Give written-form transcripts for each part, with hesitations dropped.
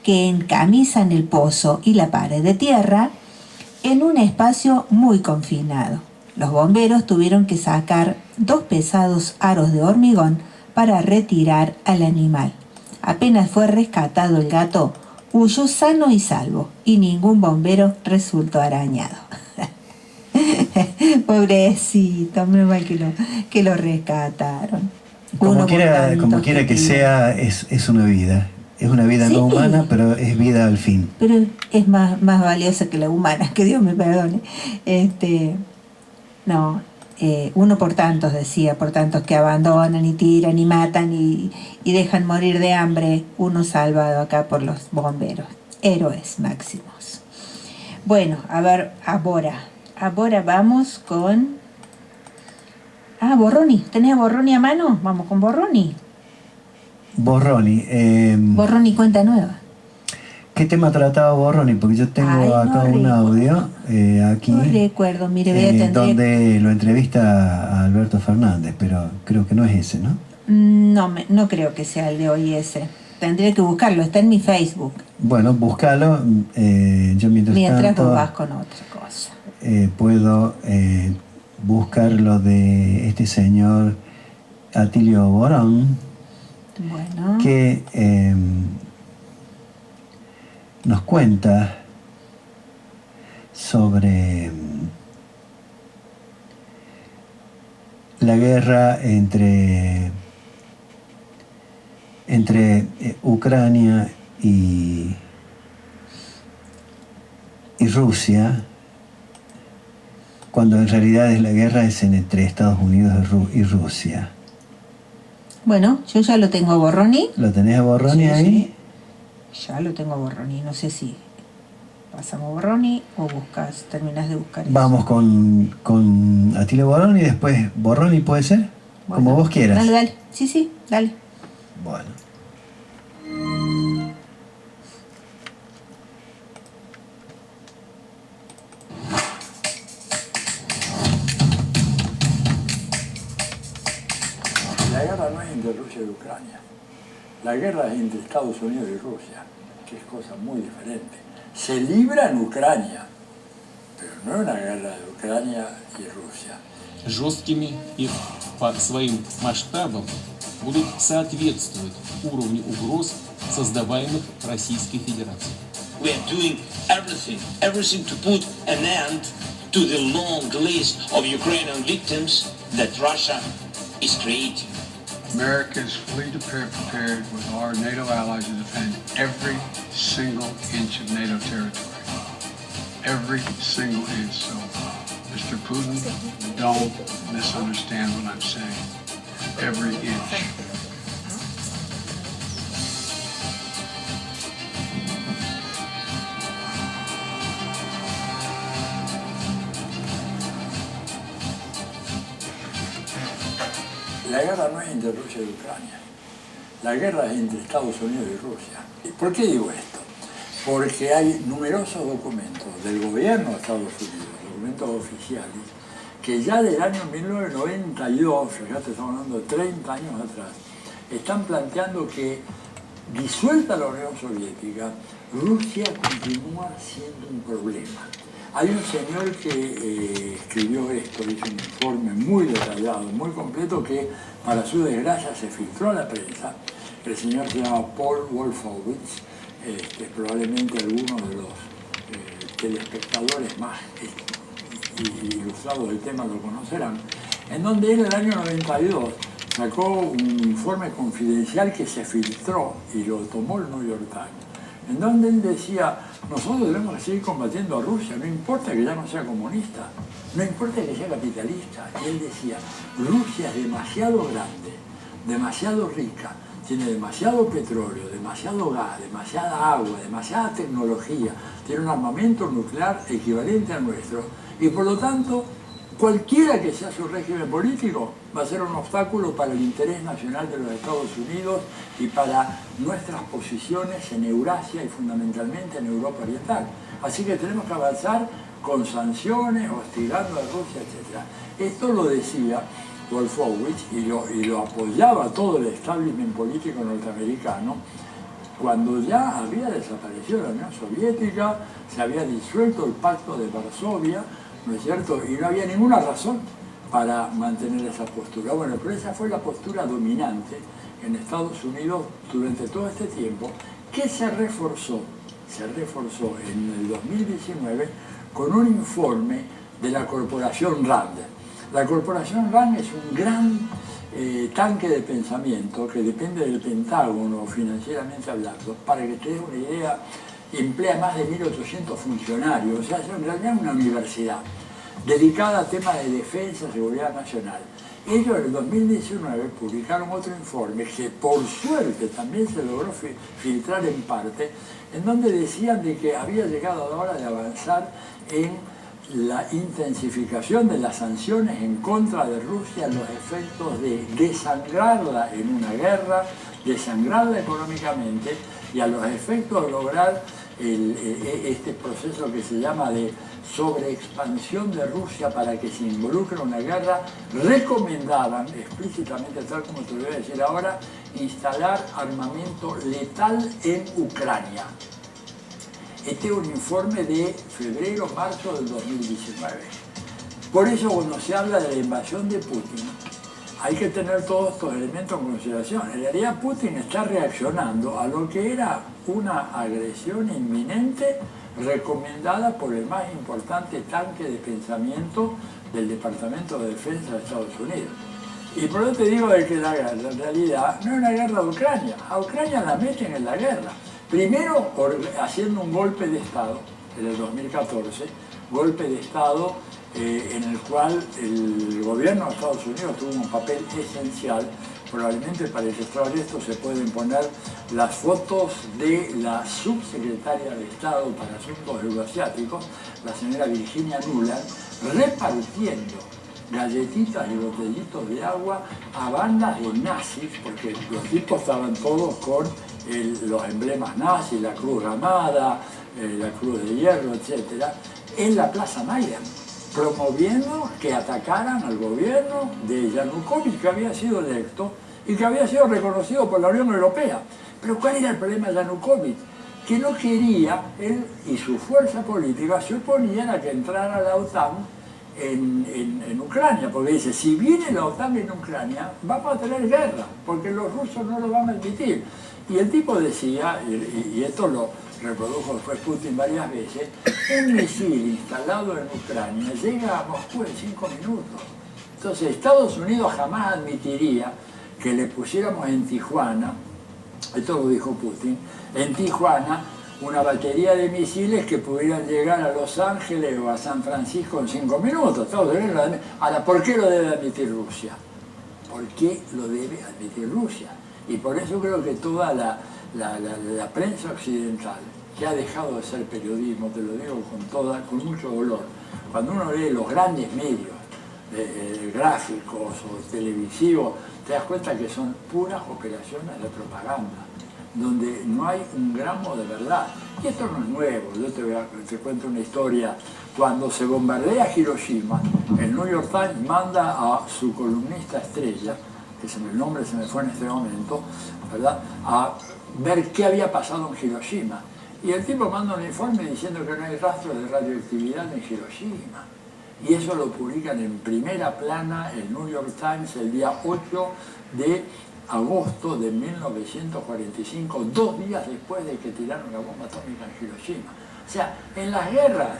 que encamisan el pozo y la pared de tierra en un espacio muy confinado. Los bomberos tuvieron que sacar 2 pesados aros de hormigón para retirar al animal. Apenas fue rescatado el gato, huyó sano y salvo y ningún bombero resultó arañado. Pobrecito, menos mal que lo rescataron. Como quiera que sea, es una vida. Es una vida sí, no humana, pero es vida al fin. Pero es más valiosa que la humana, que Dios me perdone. Uno por tantos, decía, por tantos que abandonan y tiran y matan y dejan morir de hambre, uno salvado acá por los bomberos. Héroes máximos. Bueno, a ver, ahora vamos con... Borroni. ¿Tenés a Borroni a mano? Vamos con Borroni. Borroni. Borroni cuenta nueva. ¿Qué tema trataba Borroni? Porque yo tengo acá un audio aquí. No recuerdo, mire, voy a atender. Donde lo entrevista a Alberto Fernández, pero creo que no es ese, ¿no? No creo que sea el de hoy ese. Tendría que buscarlo, está en mi Facebook. Bueno, búscalo. Yo mientras tanto, vos vas con otra cosa. Puedo buscar lo de este señor Atilio Borón, bueno, que nos cuenta sobre la guerra entre Ucrania y Rusia, cuando en realidad la guerra es entre Estados Unidos y Rusia. Bueno, yo ya lo tengo a Borroni. ¿Lo tenés a Borroni ahí? Sí. Ya lo tengo a Borroni, no sé si pasamos a Borroni o terminás de buscar eso. Vamos con Atilio Borroni y después Borroni, ¿puede ser? Bueno, como vos quieras. Dale. Sí, dale. Bueno. La guerra no es entre Rusia y Ucrania. La guerra es entre Estados Unidos y Rusia, que es cosa muy diferente. Se libra en Ucrania, pero no es una guerra de Ucrania y Rusia. Жесткими и по своим масштабам будут соответствовать уровню угроз, создаваемых Российской Федерацией. We are doing everything to put an end to the long list of Ukrainian victims that Russia is creating. America is fully prepared with our NATO allies to defend every single inch of NATO territory. Every single inch. So, Mr. Putin, don't misunderstand what I'm saying. Every inch. La guerra no es entre Rusia y Ucrania. La guerra es entre Estados Unidos y Rusia. ¿Por qué digo esto? Porque hay numerosos documentos del gobierno de Estados Unidos, documentos oficiales, que ya del año 1992, fíjate, estamos hablando de 30 años atrás, están planteando que, disuelta la Unión Soviética, Rusia continúa siendo un problema. Hay un señor que escribió esto, hizo un informe muy detallado, muy completo, que para su desgracia se filtró a la prensa. El señor se llama Paul Wolfowitz, probablemente algunos de los telespectadores más ilustrados del tema lo conocerán, en donde él en el año 92 sacó un informe confidencial que se filtró y lo tomó el New York Times, en donde él decía: nosotros debemos seguir combatiendo a Rusia, no importa que ya no sea comunista, no importa que sea capitalista. Y él decía: Rusia es demasiado grande, demasiado rica, tiene demasiado petróleo, demasiado gas, demasiada agua, demasiada tecnología, tiene un armamento nuclear equivalente al nuestro, y por lo tanto, cualquiera que sea su régimen político va a ser un obstáculo para el interés nacional de los Estados Unidos y para nuestras posiciones en Eurasia y fundamentalmente en Europa Oriental. Así que tenemos que avanzar con sanciones, hostigando a Rusia, etc. Esto lo decía Wolfowitz y lo apoyaba todo el establishment político norteamericano, cuando ya había desaparecido la Unión Soviética, se había disuelto el Pacto de Varsovia, ¿no es cierto? Y no había ninguna razón para mantener esa postura. Bueno, pero esa fue la postura dominante en Estados Unidos durante todo este tiempo, que se reforzó en el 2019 con un informe de la corporación RAND. La corporación RAND es un gran tanque de pensamiento que depende del Pentágono financieramente hablando. Para que te des una idea, emplea más de 1.800 funcionarios, o sea, es en realidad una universidad dedicada a temas de defensa y seguridad nacional. Ellos en el 2019 publicaron otro informe que por suerte también se logró filtrar en parte, en donde decían de que había llegado la hora de avanzar en la intensificación de las sanciones en contra de Rusia, los efectos de desangrarla en una guerra, desangrarla económicamente y a los efectos de lograr este proceso que se llama de sobreexpansión de Rusia para que se involucre en una guerra, recomendaban explícitamente, tal como te lo voy a decir ahora, instalar armamento letal en Ucrania. Este es un informe de febrero-marzo del 2019. Por eso cuando se habla de la invasión de Putin, hay que tener todos estos elementos en consideración. En realidad Putin está reaccionando a lo que era una agresión inminente recomendada por el más importante tanque de pensamiento del Departamento de Defensa de Estados Unidos. Y por eso te digo de que la guerra en realidad no es una guerra de Ucrania. A Ucrania la meten en la guerra. Primero haciendo un golpe de Estado en el 2014, golpe de Estado en el cual el gobierno de Estados Unidos tuvo un papel esencial. Probablemente para ilustrar esto se pueden poner las fotos de la subsecretaria de Estado para Asuntos Euroasiáticos, la señora Virginia Nuland, repartiendo galletitas y botellitos de agua a bandas de nazis, porque los tipos estaban todos con los emblemas nazis, la cruz ramada, la cruz de hierro, etc., en la Plaza Maidan, promoviendo que atacaran al gobierno de Yanukovych, que había sido electo y que había sido reconocido por la Unión Europea. Pero ¿cuál era el problema de Yanukovych? Que no quería, él y su fuerza política se oponían a que entrara la OTAN en Ucrania, porque dice, si viene la OTAN en Ucrania, vamos a tener guerra, porque los rusos no lo van a admitir. Y el tipo decía, y esto lo reprodujo después Putin varias veces, un misil instalado en Ucrania llega a Moscú en 5 minutos. Entonces Estados Unidos jamás admitiría que le pusiéramos en Tijuana, esto lo dijo Putin, en Tijuana una batería de misiles que pudieran llegar a Los Ángeles o a San Francisco en 5 minutos. Ahora, ¿por qué lo debe admitir Rusia? ¿Por qué lo debe admitir Rusia? Y por eso creo que toda la prensa occidental, que ha dejado de ser periodismo, te lo digo con mucho dolor, cuando uno lee los grandes medios gráficos o televisivos, te das cuenta que son puras operaciones de propaganda, donde no hay un gramo de verdad. Y esto no es nuevo, yo te cuento una historia. Cuando se bombardea Hiroshima, el New York Times manda a su columnista estrella, que el nombre se me fue en este momento, ¿verdad?, a ver qué había pasado en Hiroshima. Y el tipo manda un informe diciendo que no hay rastro de radioactividad en Hiroshima. Y eso lo publican en primera plana el New York Times el día 8 de agosto de 1945, 2 días después de que tiraron la bomba atómica en Hiroshima. O sea, en las guerras,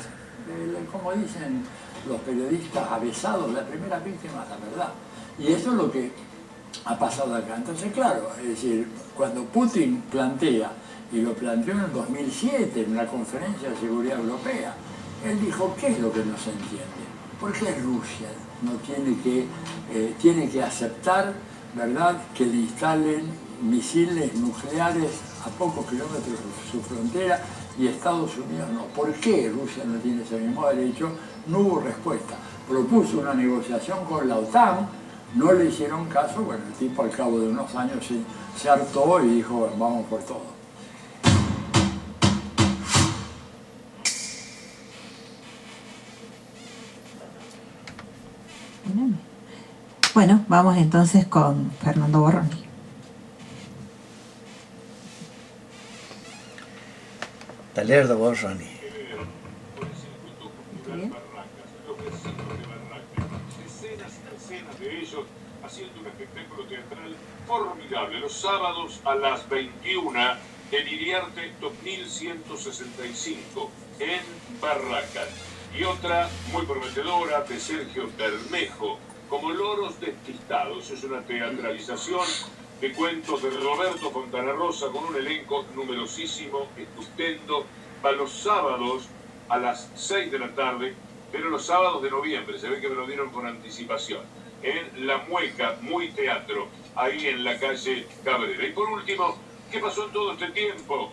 como dicen los periodistas avesados, la primera víctima es la verdad. Y eso es lo que ha pasado acá. Entonces, claro, es decir, cuando Putin plantea, y lo planteó en el 2007 en la Conferencia de Seguridad Europea, él dijo, ¿qué es lo que no se entiende? ¿Por qué Rusia no tiene que aceptar, ¿verdad?, que le instalen misiles nucleares a pocos kilómetros de su frontera y Estados Unidos no? ¿Por qué Rusia no tiene ese mismo derecho? No hubo respuesta. Propuso una negociación con la OTAN, no le hicieron caso, bueno, el tipo al cabo de unos años se hartó y dijo, bueno, vamos por todo. Bueno, vamos entonces con Fernando Borroni. Talerdo Borroni. Bien. Decenas de ellos haciendo un espectáculo teatral formidable los sábados a las 21 en Iriarte 2165 en Barracas. Y otra muy prometedora de Sergio Bermejo, como Loros Despistados. Es una teatralización de cuentos de Roberto Fontana Rosa con un elenco numerosísimo, estupendo. Va los sábados a las 6 de la tarde, pero los sábados de noviembre, se ve que me lo dieron con anticipación, en La Mueca, Muy Teatro, ahí en la calle Cabrera. Y por último, ¿qué pasó en todo este tiempo?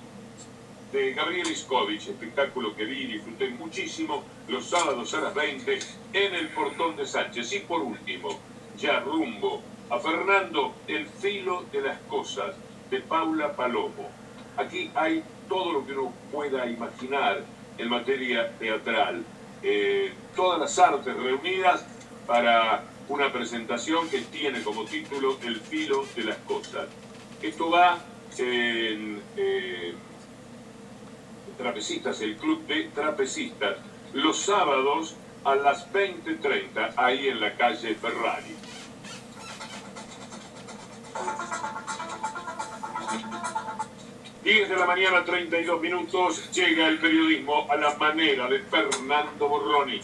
De Gabriel Iskovich, espectáculo que vi y disfruté muchísimo, los sábados a las 20 en el Portón de Sánchez. Y por último, ya rumbo a Fernando, El filo de las cosas, de Paula Palomo. Aquí hay todo lo que uno pueda imaginar en materia teatral. Todas las artes reunidas para una presentación que tiene como título El filo de las cosas. Esto va en Trapecistas, el Club de Trapecistas, los sábados a las 20:30, ahí en la calle Ferrari. Diez de la mañana, 32 minutos, llega el periodismo a la manera de Fernando Borroni.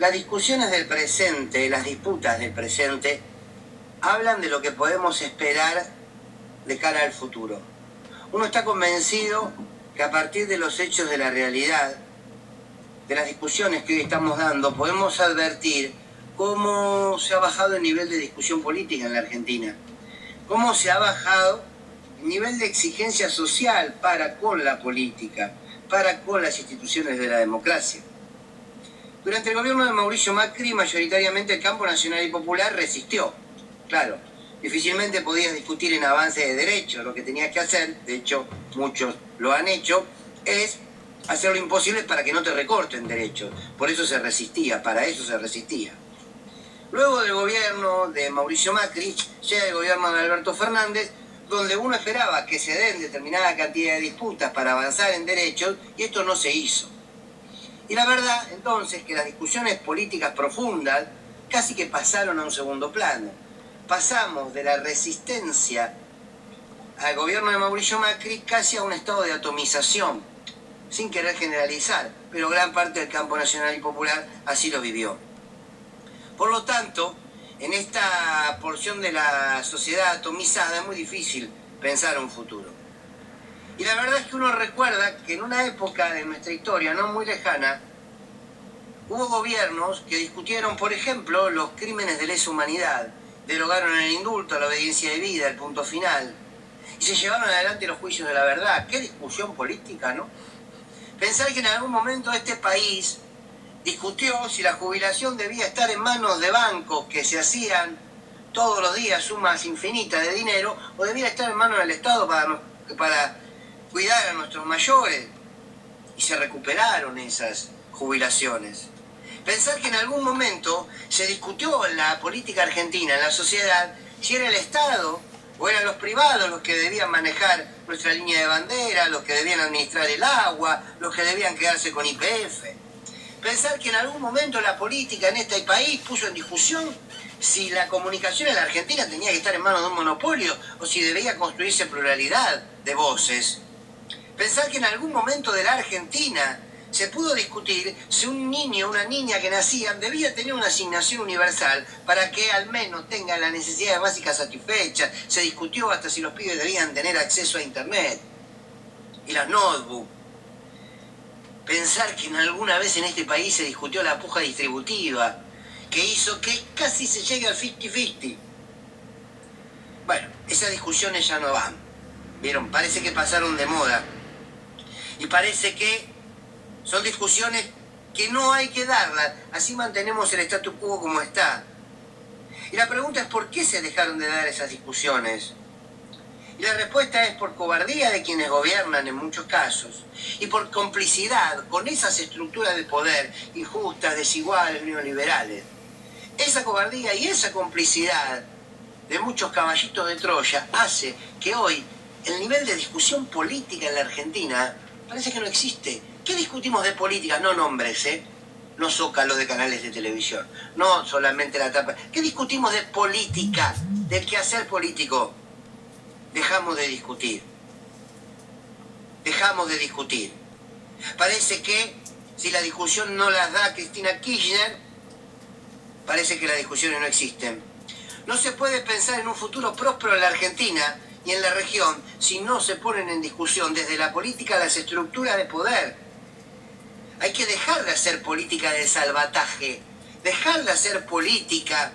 Las discusiones del presente, las disputas del presente, hablan de lo que podemos esperar de cara al futuro. Uno está convencido que a partir de los hechos de la realidad, de las discusiones que hoy estamos dando, podemos advertir cómo se ha bajado el nivel de discusión política en la Argentina, cómo se ha bajado el nivel de exigencia social para con la política, para con las instituciones de la democracia. Durante el gobierno de Mauricio Macri, mayoritariamente el campo nacional y popular resistió. Claro, difícilmente podías discutir en avance de derechos. Lo que tenías que hacer, de hecho muchos lo han hecho, es hacer lo imposible para que no te recorten derechos. Por eso se resistía, para eso se resistía. Luego del gobierno de Mauricio Macri, llega el gobierno de Alberto Fernández, donde uno esperaba que se den determinada cantidad de disputas para avanzar en derechos, y esto no se hizo. Y la verdad, entonces, que las discusiones políticas profundas casi que pasaron a un segundo plano. Pasamos de la resistencia al gobierno de Mauricio Macri casi a un estado de atomización, sin querer generalizar, pero gran parte del campo nacional y popular así lo vivió. Por lo tanto, en esta porción de la sociedad atomizada es muy difícil pensar un futuro. Y la verdad es que uno recuerda que en una época de nuestra historia no muy lejana, hubo gobiernos que discutieron, por ejemplo, los crímenes de lesa humanidad, derogaron el indulto, la obediencia de vida, el punto final, y se llevaron adelante los juicios de la verdad. ¡Qué discusión política!, ¿no? Pensar que en algún momento este país discutió si la jubilación debía estar en manos de bancos que se hacían todos los días sumas infinitas de dinero, o debía estar en manos del Estado para cuidar a nuestros mayores, y se recuperaron esas jubilaciones. Pensar que en algún momento se discutió en la política argentina, en la sociedad, si era el Estado o eran los privados los que debían manejar nuestra línea de bandera, los que debían administrar el agua, los que debían quedarse con YPF. Pensar que en algún momento la política en este país puso en discusión si la comunicación en la Argentina tenía que estar en manos de un monopolio o si debía construirse pluralidad de voces. Pensar que en algún momento de la Argentina se pudo discutir si un niño o una niña que nacían debía tener una asignación universal para que al menos tengan las necesidades básicas satisfechas. Se discutió hasta si los pibes debían tener acceso a internet y las notebooks. Pensar que en alguna vez en este país se discutió la puja distributiva, que hizo que casi se llegue al 50-50. Bueno, esas discusiones ya no van. ¿Vieron? Parece que pasaron de moda. Y parece que son discusiones que no hay que darlas. Así mantenemos el status quo como está. Y la pregunta es ¿por qué se dejaron de dar esas discusiones? Y la respuesta es por cobardía de quienes gobiernan en muchos casos y por complicidad con esas estructuras de poder injustas, desiguales, neoliberales. Esa cobardía y esa complicidad de muchos caballitos de Troya hace que hoy el nivel de discusión política en la Argentina parece que no existe. ¿Qué discutimos de política? No nombres, no zócalos de canales de televisión, no solamente la tapa. ¿Qué discutimos de política, del quehacer político? Dejamos de discutir. Dejamos de discutir. Parece que si la discusión no la da Cristina Kirchner, parece que las discusiones no existen. No se puede pensar en un futuro próspero en la Argentina y en la región si no se ponen en discusión desde la política las estructuras de poder. Hay que dejar de hacer política de salvataje, dejar de hacer política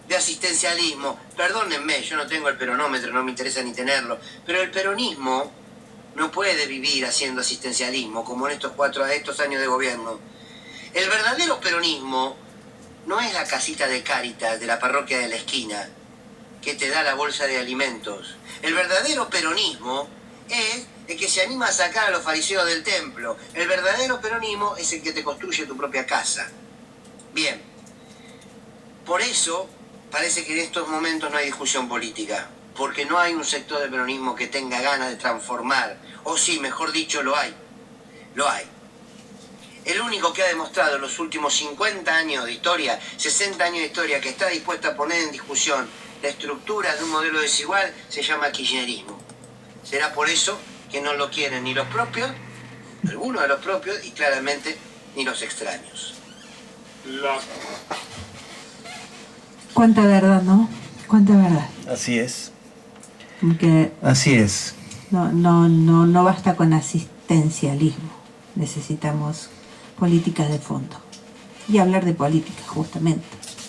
de asistencialismo. Perdónenme, yo no tengo el peronómetro, no me interesa ni tenerlo, pero el peronismo no puede vivir haciendo asistencialismo como en estos años de gobierno. El verdadero peronismo no es la casita de Cáritas de la parroquia de la esquina que te da la bolsa de alimentos. El verdadero peronismo es el que se anima a sacar a los fariseos del templo. El verdadero peronismo es el que te construye tu propia casa. Bien, por eso parece que en estos momentos no hay discusión política, porque no hay un sector del peronismo que tenga ganas de transformar, o sí, mejor dicho, lo hay. Lo hay. El único que ha demostrado en los últimos 50 años de historia, 60 años de historia, que está dispuesto a poner en discusión la estructura de un modelo desigual, se llama kirchnerismo. Será por eso que no lo quieren ni los propios, algunos de los propios, y claramente ni los extraños. Cuánta verdad, ¿no? Cuánta verdad. Así es. Porque Así es. no basta con asistencialismo. Necesitamos políticas de fondo. Y hablar de política, justamente,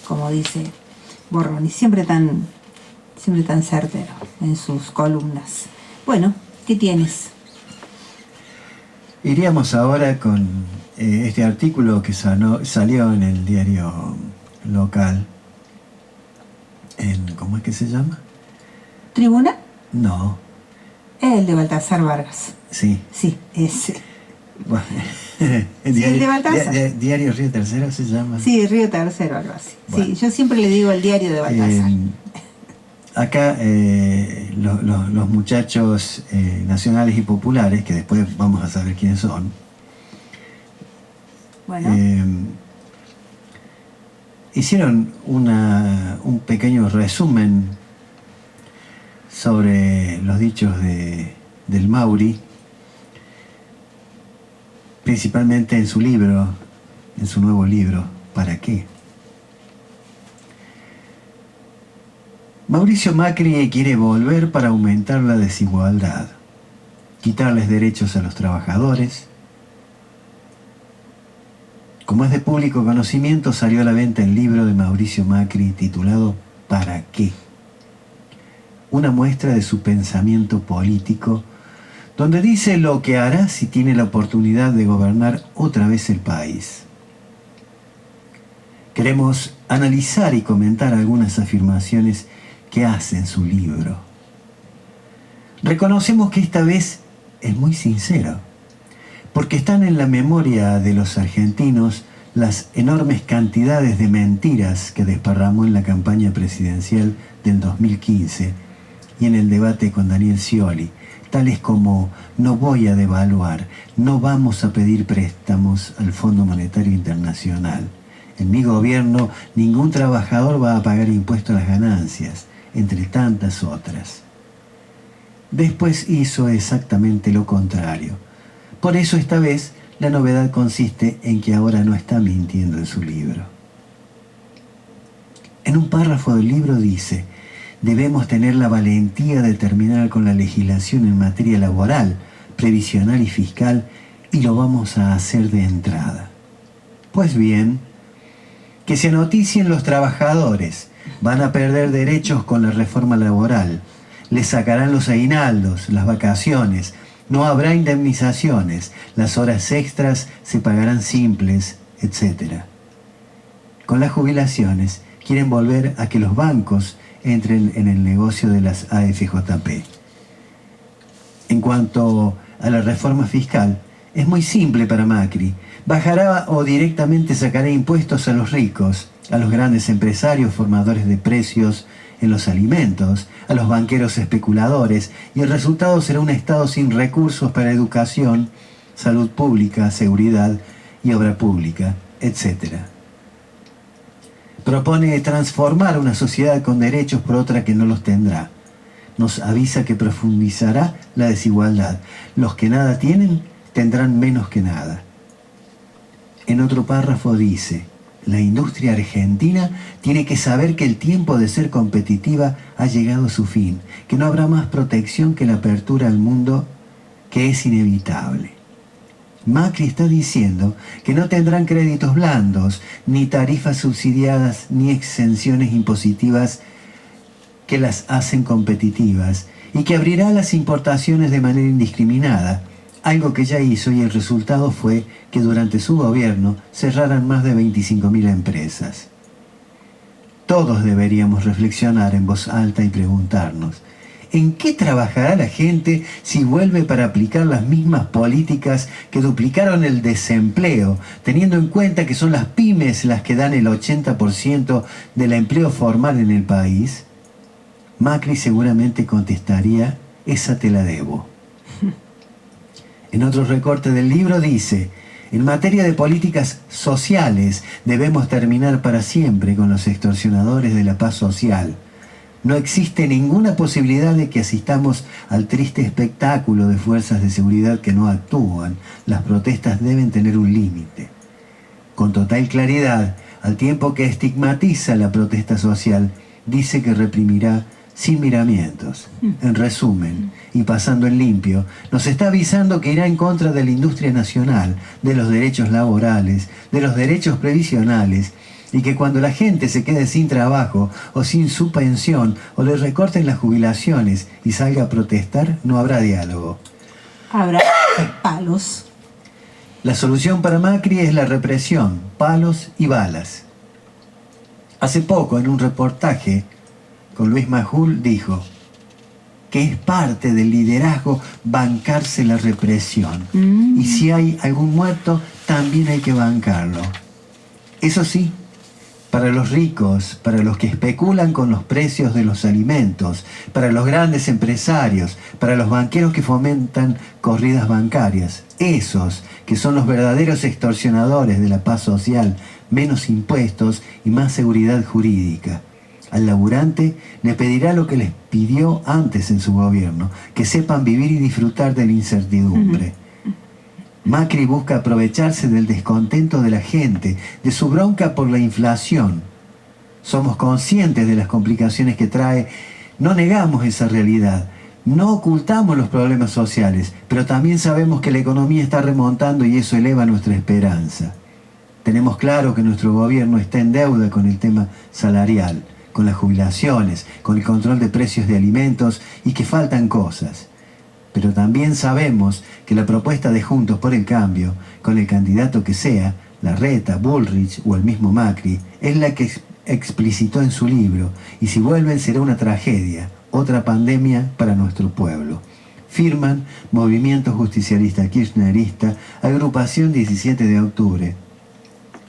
como dice Borrón, y siempre tan certero en sus columnas. Bueno, ¿qué tienes? Iríamos ahora con este artículo que salió en el diario local. ¿Cómo es que se llama? ¿Tribuna? No. El de Baltasar Vargas. Sí. Sí, ese. Bueno, Sí, el de Baltasar. Diario Río Tercero se llama. Sí, Río Tercero, algo así. Bueno. Sí, yo siempre le digo el diario de Baltasar. Acá los muchachos nacionales y populares, que después vamos a saber quiénes son, Bueno, hicieron un pequeño resumen sobre los dichos del Mauri, principalmente en su libro, en su nuevo libro, ¿Para qué? Mauricio Macri quiere volver para aumentar la desigualdad, quitarles derechos a los trabajadores. Como es de público conocimiento, salió a la venta el libro de Mauricio Macri titulado ¿Para qué? Una muestra de su pensamiento político, donde dice lo que hará si tiene la oportunidad de gobernar otra vez el país. Queremos analizar y comentar algunas afirmaciones que hace en su libro. Reconocemos que esta vez es muy sincero, porque están en la memoria de los argentinos las enormes cantidades de mentiras que desparramó en la campaña presidencial del 2015 y en el debate con Daniel Scioli, tales como no voy a devaluar, no vamos a pedir préstamos al Fondo Monetario Internacional, en mi gobierno ningún trabajador va a pagar impuesto a las ganancias, entre tantas otras. Después hizo exactamente lo contrario. Por eso esta vez la novedad consiste en que ahora no está mintiendo en su libro. En un párrafo del libro dice: debemos tener la valentía de terminar con la legislación en materia laboral, previsional y fiscal, y lo vamos a hacer de entrada. Pues bien, que se noticien los trabajadores. Van a perder derechos con la reforma laboral. Les sacarán los aguinaldos, las vacaciones. No habrá indemnizaciones. Las horas extras se pagarán simples, etc. Con las jubilaciones quieren volver a que los bancos entren en el negocio de las AFJP. En cuanto a la reforma fiscal, es muy simple para Macri. Bajará o directamente sacará impuestos a los ricos, a los grandes empresarios, formadores de precios en los alimentos, a los banqueros especuladores, y el resultado será un Estado sin recursos para educación, salud pública, seguridad y obra pública, etc. Propone transformar una sociedad con derechos por otra que no los tendrá. Nos avisa que profundizará la desigualdad. Los que nada tienen tendrán menos que nada. En otro párrafo dice: la industria argentina tiene que saber que el tiempo de ser competitiva ha llegado a su fin, que no habrá más protección que la apertura al mundo, que es inevitable. Macri está diciendo que no tendrán créditos blandos, ni tarifas subsidiadas, ni exenciones impositivas que las hacen competitivas, y que abrirá las importaciones de manera indiscriminada, algo que ya hizo, y el resultado fue que durante su gobierno cerraran más de 25.000 empresas. Todos deberíamos reflexionar en voz alta y preguntarnos: ¿en qué trabajará la gente si vuelve para aplicar las mismas políticas que duplicaron el desempleo, teniendo en cuenta que son las pymes las que dan el 80% del empleo formal en el país? Macri seguramente contestaría: esa te la debo. En otro recorte del libro dice: en materia de políticas sociales debemos terminar para siempre con los extorsionadores de la paz social. No existe ninguna posibilidad de que asistamos al triste espectáculo de fuerzas de seguridad que no actúan. Las protestas deben tener un límite. Con total claridad, al tiempo que estigmatiza la protesta social, dice que reprimirá sin miramientos. En resumen, y pasando en limpio, nos está avisando que irá en contra de la industria nacional, de los derechos laborales, de los derechos previsionales, y que cuando la gente se quede sin trabajo o sin su pensión o le recorten las jubilaciones y salga a protestar, no habrá diálogo. Habrá palos. La solución para Macri es la represión, palos y balas. Hace poco, en un reportaje con Luis Majul, dijo que es parte del liderazgo bancarse la represión. Y si hay algún muerto, también hay que bancarlo. Eso sí, para los ricos, para los que especulan con los precios de los alimentos, para los grandes empresarios, para los banqueros que fomentan corridas bancarias, esos que son los verdaderos extorsionadores de la paz social, menos impuestos y más seguridad jurídica. Al laburante le pedirá lo que les pidió antes en su gobierno, que sepan vivir y disfrutar de la incertidumbre. Macri busca aprovecharse del descontento de la gente, de su bronca por la inflación. Somos conscientes de las complicaciones que trae, no negamos esa realidad, no ocultamos los problemas sociales, pero también sabemos que la economía está remontando y eso eleva nuestra esperanza. Tenemos claro que nuestro gobierno está en deuda con el tema salarial, con las jubilaciones, con el control de precios de alimentos y que faltan cosas. Pero también sabemos que la propuesta de Juntos por el Cambio, con el candidato que sea, Larreta, Bullrich o el mismo Macri, es la que explicitó en su libro, y si vuelven será una tragedia, otra pandemia para nuestro pueblo. Firman Movimiento Justicialista Kirchnerista, Agrupación 17 de Octubre,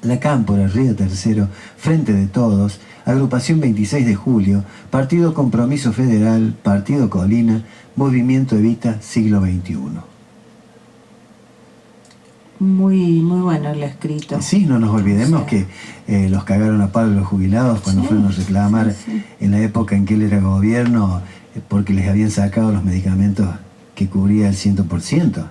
La Cámpora, Río Tercero, Frente de Todos, Agrupación 26 de Julio, Partido Compromiso Federal, Partido Colina, Movimiento Evita Siglo XXI. Muy bueno lo escrito. Sí, no nos olvidemos que los cagaron a palo los jubilados cuando fueron a reclamar en la época en que él era gobierno, porque les habían sacado los medicamentos que cubría el 100%.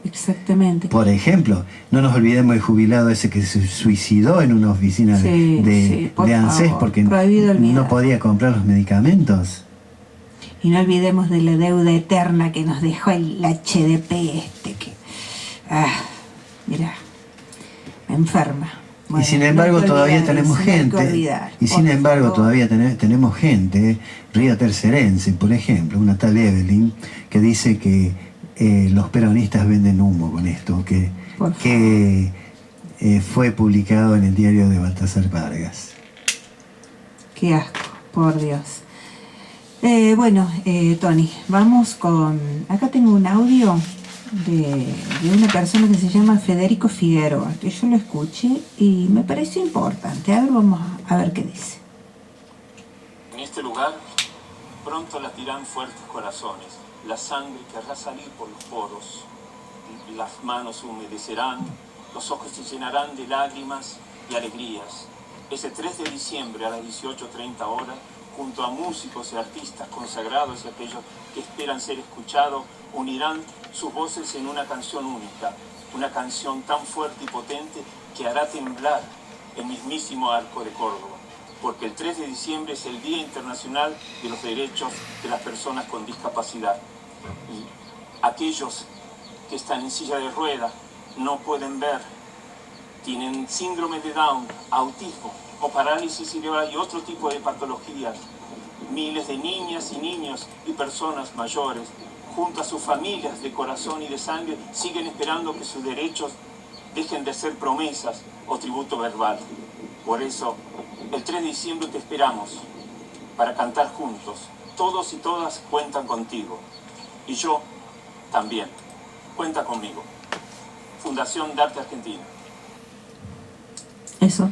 Exactamente. Por ejemplo, no nos olvidemos del jubilado ese que se suicidó en una oficina de ANSES porque no podía comprar los medicamentos. Y no olvidemos de la deuda eterna que nos dejó el HDP que... mira, me enferma. Bueno, y sin embargo todavía tenemos gente, tenemos gente, río tercerense, por ejemplo, una tal Evelyn, que dice que los peronistas venden humo con esto, que fue publicado en el diario de Baltasar Vargas. Qué asco, por Dios. Tony, vamos con... Acá tengo un audio de una persona que se llama Federico Figueroa, que yo lo escuché y me pareció importante. A ver, vamos a ver qué dice. En este lugar hogar, pronto latirán fuertes corazones, la sangre querrá salir por los poros, las manos se humedecerán, los ojos se llenarán de lágrimas y alegrías. Ese 3 de diciembre a las 18:30 horas, junto a músicos y artistas consagrados y aquellos que esperan ser escuchados, unirán sus voces en una canción única, una canción tan fuerte y potente que hará temblar el mismísimo Arco de Córdoba, porque el 3 de diciembre es el Día Internacional de los Derechos de las Personas con Discapacidad. Y aquellos que están en silla de ruedas, no pueden ver, tienen síndrome de Down, autismo o parálisis cerebral y otro tipo de patologías. Miles de niñas y niños y personas mayores, junto a sus familias de corazón y de sangre, siguen esperando que sus derechos dejen de ser promesas o tributo verbal. Por eso, el 3 de diciembre te esperamos para cantar juntos. Todos y todas cuentan contigo. Y yo también. Cuenta conmigo. Fundación de Arte Argentina. Eso,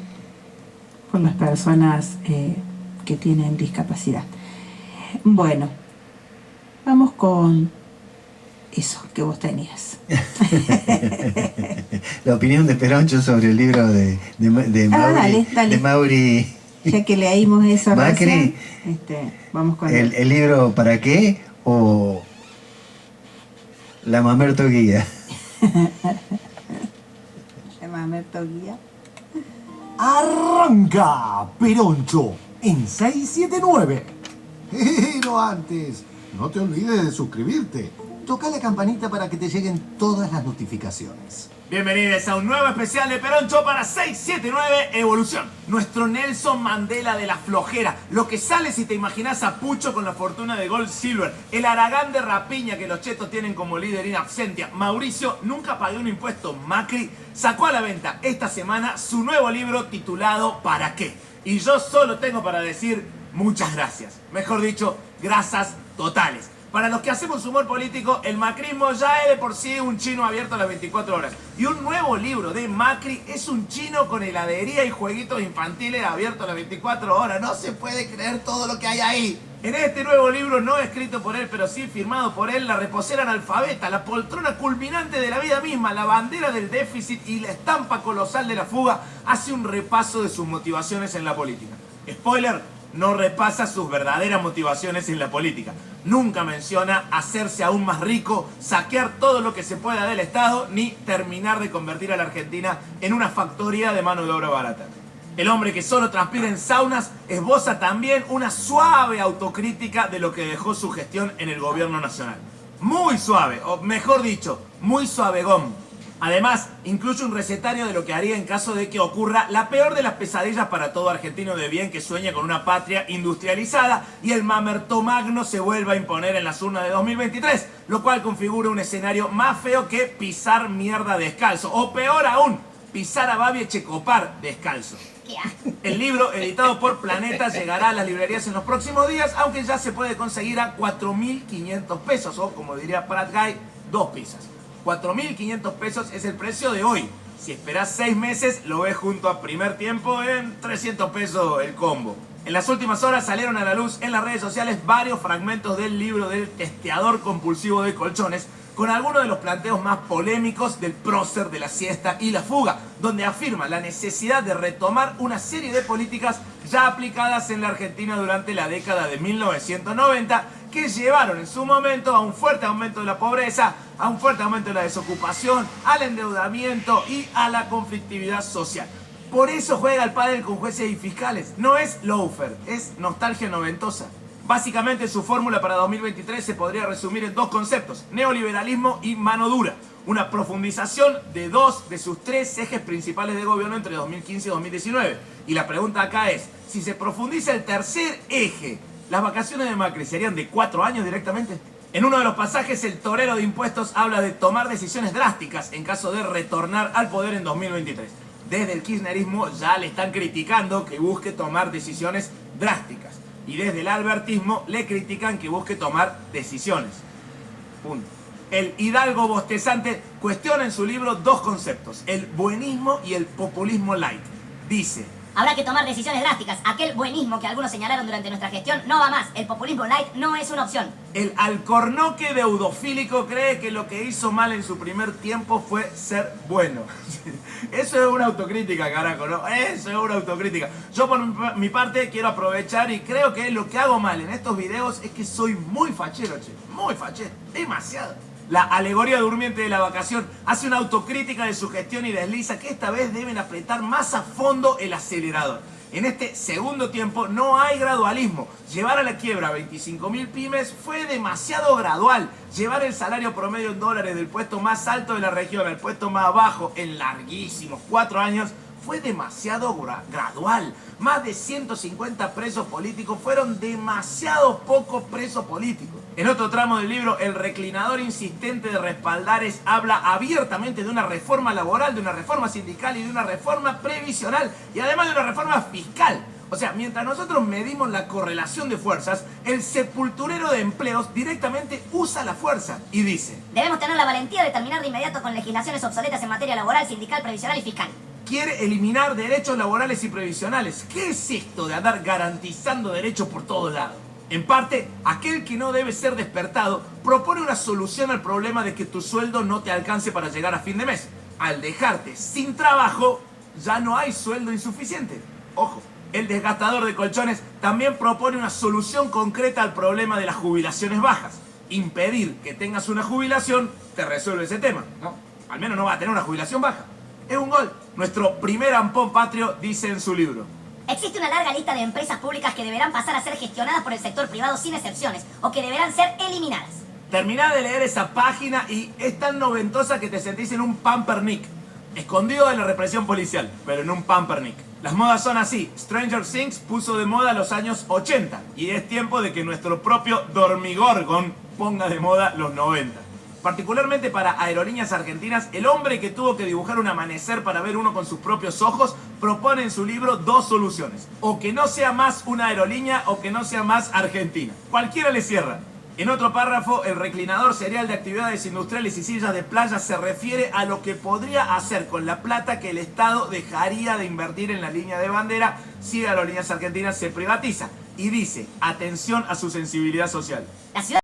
por las personas que tienen discapacidad. Bueno, vamos con eso que vos tenías. La opinión de Peroncho sobre el libro de Mauri. Dale. De Mauri. Ya que leímos eso Macri, recién, vamos con el libro ¿Para qué? O La Mamerto Guía. La Mamerto Guía. Arranca Peroncho en 679. Pero antes, no te olvides de suscribirte. Toca la campanita para que te lleguen todas las notificaciones. Bienvenidos a un nuevo especial de Peroncho para 679 Evolución. Nuestro Nelson Mandela de la flojera. Lo que sale si te imaginas a Pucho con la fortuna de Gold Silver. El Aragán de rapiña que los chetos tienen como líder in absentia. Mauricio nunca pagó un impuesto. Macri sacó a la venta esta semana su nuevo libro titulado ¿Para qué? Y yo solo tengo para decir muchas gracias. Mejor dicho, grasas totales. Para los que hacemos humor político, el macrismo ya es de por sí un chino abierto a las 24 horas. Y un nuevo libro de Macri es un chino con heladería y jueguitos infantiles abierto a las 24 horas. No se puede creer todo lo que hay ahí. En este nuevo libro, no escrito por él, pero sí firmado por él, la reposera analfabeta, la poltrona culminante de la vida misma, la bandera del déficit y la estampa colosal de la fuga, hace un repaso de sus motivaciones en la política. Spoiler, no repasa sus verdaderas motivaciones en la política. Nunca menciona hacerse aún más rico, saquear todo lo que se pueda del Estado, ni terminar de convertir a la Argentina en una factoría de mano de obra barata. El hombre que solo transpira en saunas esboza también una suave autocrítica de lo que dejó su gestión en el gobierno nacional. Muy suave, o mejor dicho, muy suavegón. Además, incluye un recetario de lo que haría en caso de que ocurra la peor de las pesadillas para todo argentino de bien que sueña con una patria industrializada y el mamertomagno se vuelva a imponer en las urnas de 2023, lo cual configura un escenario más feo que pisar mierda descalzo, o peor aún, pisar a Babi Echecopar descalzo. El libro, editado por Planeta, llegará a las librerías en los próximos días, aunque ya se puede conseguir a 4.500 pesos, o como diría Prat Guy, 2 pizzas. 4.500 pesos es el precio de hoy. Si esperás 6 meses, lo ves junto a Primer Tiempo en 300 pesos el combo. En las últimas horas salieron a la luz en las redes sociales varios fragmentos del libro del testeador compulsivo de colchones, con algunos de los planteos más polémicos del prócer de la siesta y la fuga, donde afirma la necesidad de retomar una serie de políticas ya aplicadas en la Argentina durante la década de 1990, que llevaron en su momento a un fuerte aumento de la pobreza, a un fuerte aumento de la desocupación, al endeudamiento y a la conflictividad social. Por eso juega al pádel con jueces y fiscales. No es loafer, es nostalgia noventosa. Básicamente su fórmula para 2023 se podría resumir en 2 conceptos: neoliberalismo y mano dura. Una profundización de 2 de sus 3 ejes principales de gobierno entre 2015 y 2019. Y la pregunta acá es, si se profundiza el tercer eje, ¿las vacaciones de Macri serían de 4 años directamente? En uno de los pasajes, el torero de impuestos habla de tomar decisiones drásticas en caso de retornar al poder en 2023. Desde el kirchnerismo ya le están criticando que busque tomar decisiones drásticas. Y desde el albertismo le critican que busque tomar decisiones. Punto. El hidalgo bostezante cuestiona en su libro 2 conceptos: el buenismo y el populismo light. Dice, Habrá que tomar decisiones drásticas. Aquel buenismo que algunos señalaron durante nuestra gestión no va más. El populismo light no es una opción. El alcornoque deudofílico cree que lo que hizo mal en su primer tiempo fue ser bueno. Eso es una autocrítica, carajo, ¿no? Eso es una autocrítica. Yo por mi parte quiero aprovechar y creo que lo que hago mal en estos videos es que soy muy fachero, che. Muy fachero. Demasiado. La alegoría durmiente de la vacación hace una autocrítica de su gestión y desliza que esta vez deben apretar más a fondo el acelerador. En este segundo tiempo no hay gradualismo. Llevar a la quiebra a 25.000 pymes fue demasiado gradual. Llevar el salario promedio en dólares del puesto más alto de la región al puesto más bajo en larguísimos 4 años fue demasiado gradual. Más de 150 presos políticos fueron demasiado pocos presos políticos. En otro tramo del libro, el reclinador insistente de Respaldares habla abiertamente de una reforma laboral, de una reforma sindical y de una reforma previsional y además de una reforma fiscal. O sea, mientras nosotros medimos la correlación de fuerzas, el sepulturero de empleos directamente usa la fuerza y dice: debemos tener la valentía de terminar de inmediato con legislaciones obsoletas en materia laboral, sindical, previsional y fiscal. Quiere eliminar derechos laborales y previsionales. ¿Qué es esto de andar garantizando derechos por todos lados? En parte, aquel que no debe ser despertado propone una solución al problema de que tu sueldo no te alcance para llegar a fin de mes. Al dejarte sin trabajo, ya no hay sueldo insuficiente. Ojo, el desgastador de colchones también propone una solución concreta al problema de las jubilaciones bajas. Impedir que tengas una jubilación te resuelve ese tema, ¿no? Al menos no va a tener una jubilación baja. Es un gol. Nuestro primer ampón patrio dice en su libro: existe una larga lista de empresas públicas que deberán pasar a ser gestionadas por el sector privado sin excepciones o que deberán ser eliminadas. Terminá de leer esa página y es tan noventosa que te sentís en un pampernick, escondido de la represión policial, pero en un pampernick. Las modas son así. Stranger Things puso de moda los años 80 y es tiempo de que nuestro propio Dormigorgon ponga de moda los 90. Particularmente para Aerolíneas Argentinas, el hombre que tuvo que dibujar un amanecer para ver uno con sus propios ojos propone en su libro 2 soluciones: o que no sea más una aerolínea o que no sea más Argentina. Cualquiera le cierra. En otro párrafo, el reclinador serial de actividades industriales y sillas de playa se refiere a lo que podría hacer con la plata que el Estado dejaría de invertir en la línea de bandera si Aerolíneas Argentinas se privatiza. Y dice: atención a su sensibilidad social. La ciudad